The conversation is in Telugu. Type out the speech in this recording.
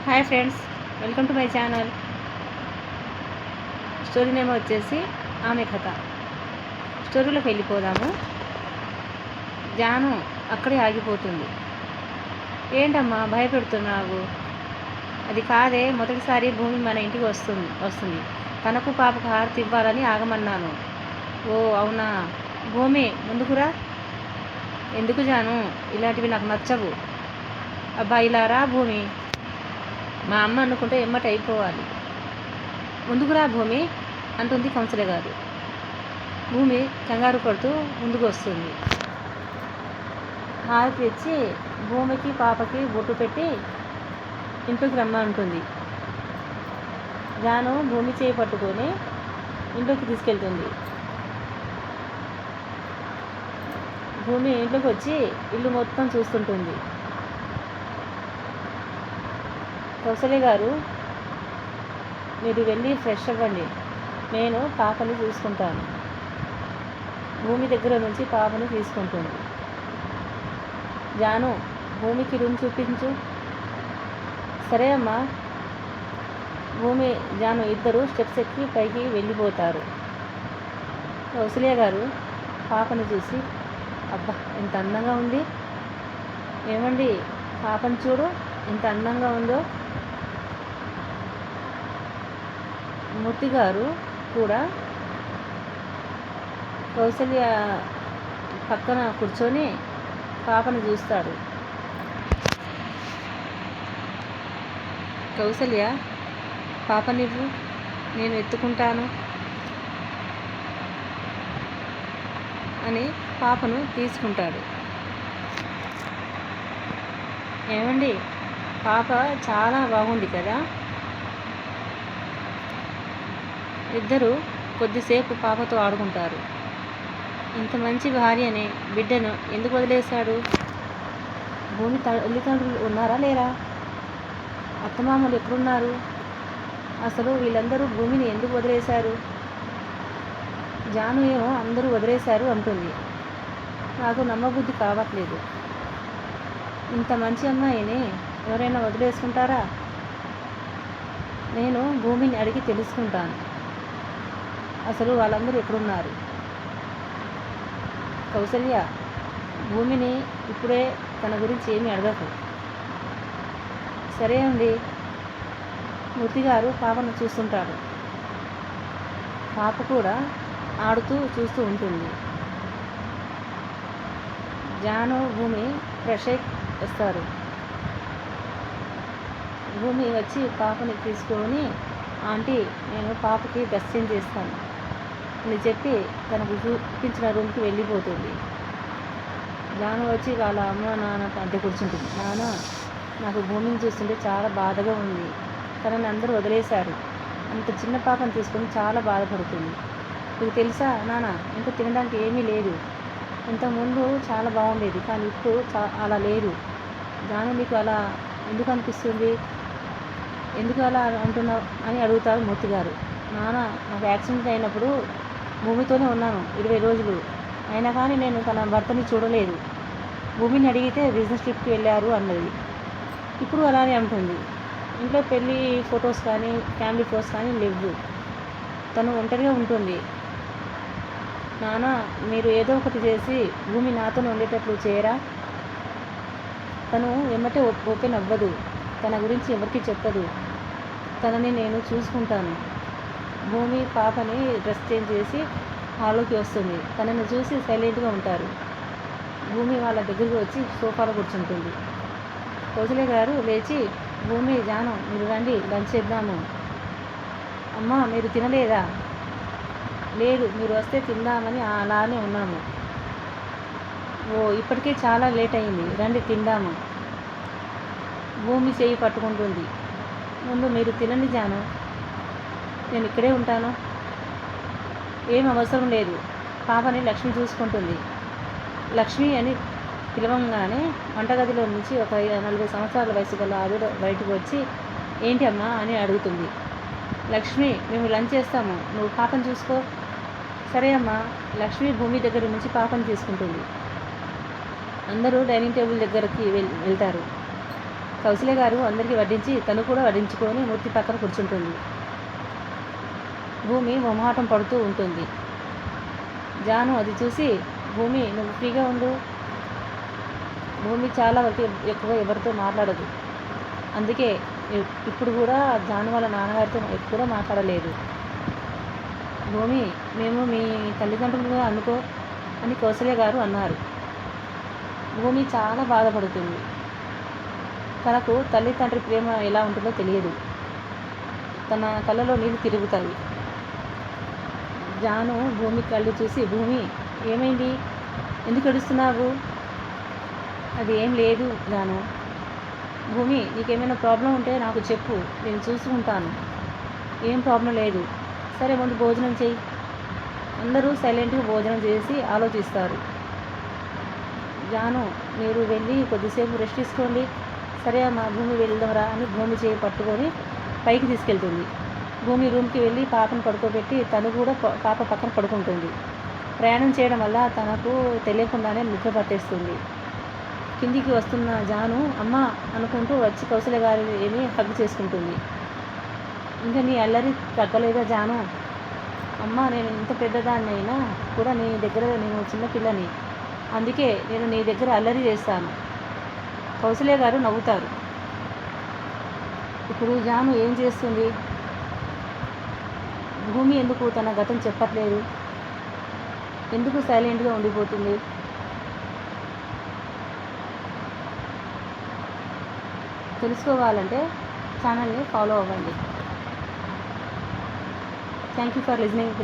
Hi friends, welcome to my channel. Story name వచ్చేసి ఆమె కథ. స్టోరీలోకి వెళ్ళిపోదాము. జాను అక్కడే ఆగిపోతుంది. ఏంటమ్మా భయపెడుతున్నావు? అది కాదే, మొదటిసారి భూమి మన ఇంటికి వస్తుంది. తనకు పాపకు హారతి ఇవ్వాలని ఆగమన్నాను. ఓ అవునా? భూమి ముందుకురా. ఎందుకు జాను? ఇలాంటివి నాకు నచ్చవు. అబ్బా ఇలా రా భూమి. మా అమ్మ అనుకుంటే ఎమ్మట అయిపోవాలి. ముందుకురా భూమి అంటుంది కౌన్సిలర్ గారు. భూమి కంగారు పడుతూ ముందుకు వస్తుంది. హారతి తెచ్చి భూమికి పాపకి బొట్టు పెట్టి ఇంట్లోకి రమ్మంటుంది. జాను భూమి చేయి పట్టుకొని ఇంట్లోకి తీసుకెళ్తుంది. భూమి ఇంట్లోకి వచ్చి ఇల్లు మొత్తం చూస్తుంటుంది. కౌసల్య గారు, మీరు వెళ్ళి ఫ్రెష్ అవ్వండి, నేను పాపని చూసుకుంటాను. భూమి దగ్గర నుంచి పాపని తీసుకుంటుంది. జాను భూమికి రూమ్ చూపించు. సరే అమ్మా. భూమి జాను ఇద్దరు స్టెప్స్ ఎక్కి పైకి వెళ్ళిపోతారు. కౌసల్య గారు పాపను చూసి, అబ్బా ఎంత అందంగా ఉంది. ఏమండి, పాపను చూడు ఎంత అందంగా ఉందో. మూర్తి గారు కూడా కౌసల్య పక్కన కూర్చొని పాపను చూస్తాడు. కౌసల్య, పాపనివ్వు, నేను ఎత్తుకుంటాను అని పాపను తీసుకుంటాడు. ఏమండి, పాప చాలా బాగుంది కదా. ఇద్దరు కొద్దిసేపు పాపతో ఆడుకుంటారు. ఇంత మంచి భార్యని, బిడ్డను ఎందుకు వదిలేశాడు? భూమి తల్లిదండ్రులు ఉన్నారా లేరా? అత్తమామలు ఎక్కడున్నారు? అసలు వీళ్ళందరూ భూమిని ఎందుకు వదిలేశారు? జాను ఏమో అందరూ వదిలేశారు అంటుంది. నాకు నమ్మబుద్ధి కావట్లేదు. ఇంత మంచి అమ్మాయిని ఎవరైనా వదిలేసుకుంటారా? నేను భూమిని అడిగి తెలుసుకుంటాను అసలు వాళ్ళందరూ ఎక్కడున్నారు. కౌసల్య, భూమిని ఇప్పుడే తన గురించి ఏమీ అడగకు. సరే అండి. మూర్తి గారు పాపను చూస్తుంటాడు. పాప కూడా ఆడుతూ చూస్తూ ఉంటుంది. జాను భూమి ఫ్రెష్ అయి వస్తారు. భూమి వచ్చి పాపని తీసుకొని, ఆంటీ నేను పాపకి డ్రెస్ చేంజ్ చేస్తాను అని చెప్పి తనకు చూపించిన రూమ్కి వెళ్ళిపోతుంది. జాను వచ్చి వాళ్ళ అమ్మ నాన్న అంటే కూర్చుంటుంది. నాన్న, నాకు భూమిని చూస్తుంటే చాలా బాధగా ఉంది. తనని అందరూ వదిలేశారు. అంత చిన్న పాపను తీసుకొని చాలా బాధపడుతుంది. మీకు తెలుసా నాన్న, ఇంకా తినడానికి ఏమీ లేదు. ఇంతకుముందు చాలా బాగుండేది, కానీ ఇప్పుడు అలా లేదు. జాను, నీకు అలా ఎందుకు అనిపిస్తుంది? ఎందుకు అలా అంటున్నావు అని అడుగుతారు మూర్తి గారు. నాన్న, నాకు యాక్సిడెంట్ అయినప్పుడు భూమితోనే ఉన్నాను 20 రోజులు. అయినా కానీ నేను తన భర్తని చూడలేదు. భూమిని అడిగితే బిజినెస్ ట్రిప్కి వెళ్ళారు అన్నది. ఇప్పుడు అలానే అంటుంది. ఇంట్లో పెళ్ళి ఫొటోస్ కానీ ఫ్యామిలీ ఫొటోస్ కానీ లేవు. తను ఒంటరిగా ఉంటుంది. నాన్న, మీరు ఏదో ఒకటి చేసి భూమి నాతోనే ఉండేటట్లు చేయరా? తను ఎమ్మటే ఓపెన్ అవ్వదు. తన గురించి ఎవరికి చెప్పదు. తనని నేను చూసుకుంటాను. భూమి పాపని డ్రెస్ చేంజ్ చేసి హాల్లోకి వస్తుంది. తనని చూసి సైలెంట్గా ఉంటారు. భూమి వాళ్ళ దగ్గరికి వచ్చి సోఫాలో కూర్చుంటుంది. కౌసల్య గారు లేచి, భూమి, జాను మీరు రండి, లంచ్ చేద్దాము. అమ్మ, మీరు తినలేదా? లేదు, మీరు వస్తే తిందామని అలానే ఉన్నాము. ఓ, ఇప్పటికే చాలా లేట్ అయింది, రండి తిందాము. భూమి చేయి పట్టుకుంటుంది. ముందు మీరు తినండి జాను, నేను ఇక్కడే ఉంటాను. ఏం అవసరం లేదు. పాపని లక్ష్మి చూసుకుంటుంది. లక్ష్మి అని పిలవంగానే వంటగదిలో నుంచి ఒక 40 సంవత్సరాల వయసు గల ఆవిడ బయటకు వచ్చి, ఏంటి అమ్మా అని అడుగుతుంది. లక్ష్మి, మేము లంచ్ చేస్తాము, నువ్వు పాపను చూసుకో. సరే అమ్మా. లక్ష్మి భూమి దగ్గర నుంచి పాపను తీసుకుంటుంది. అందరూ డైనింగ్ టేబుల్ దగ్గరికి వెళ్తారు. కౌశల్య గారు అందరికీ వడ్డించి తను కూడా వడ్డించుకొని మూర్తి పక్కన కూర్చుంటుంది. భూమి మొహమాటం పడుతూ ఉంటుంది. జాను అది చూసి, భూమి నువ్వు ఫ్రీగా ఉండు. భూమి చాలా వరకు ఎక్కువ ఎవరితో మాట్లాడదు. అందుకే ఇప్పుడు కూడా జాను వాళ్ళ నాన్నగారితో కూడా మాట్లాడలేదు. భూమి మేము మీ తల్లిదండ్రులుగా అనుకో అని కౌశల్య గారు అన్నారు. భూమి చాలా బాధపడుతుంది. తనకు తల్లి తండ్రి ప్రేమ ఎలా ఉంటుందో తెలియదు. తన కళ్ళలో నీళ్ళు తిరుగుతాయి. జాను భూమి కళ్ళు చూసి, భూమి ఏమైంది, ఎందుకు ఏడుస్తున్నావు? అది ఏం లేదు జాను. భూమి నీకేమైనా ప్రాబ్లం ఉంటే నాకు చెప్పు, నేను చూసుకుంటాను. ఏం ప్రాబ్లం లేదు. సరే ముందు భోజనం చెయ్యి. అందరూ సైలెంట్గా భోజనం చేసి ఆలోచిస్తారు. జాను మీరు వెళ్ళి కొద్దిసేపు రెస్ట్ తీసుకోండి. సరే మా భూమి వెళ్దాంరా అని భూమి చేయి పట్టుకొని పైకి తీసుకెళ్తుంది. భూమి రూమ్కి వెళ్ళి పాపను పడుకోబెట్టి తను కూడా పాప పక్కన పడుకుంటుంది. ప్రయాణం చేయడం వల్ల తనకు తెలియకుండానే నిద్ర పట్టేస్తుంది. కిందికి వస్తున్న జాను అమ్మ అనుకుంటూ వచ్చి కౌశల్య గారిని హగ్ చేసుకుంటుంది. ఇంకా నీ అల్లరి తగ్గలేదా జాను? అమ్మ నేను ఇంత పెద్దదాన్ని అయినా కూడా నీ దగ్గర నేను చిన్నపిల్లని, అందుకే నేను నీ దగ్గర అల్లరి చేస్తాను. కౌశల్య గారు నవ్వుతారు. ఇప్పుడు జాను ఏం చేస్తుంది? భూమి ఎందుకు తన గతం చెప్పట్లేదు? ఎందుకు సైలెంట్గా ఉండిపోతుంది? తెలుసుకోవాలంటే ఛానల్ని ఫాలో అవ్వండి. Thank you for listening.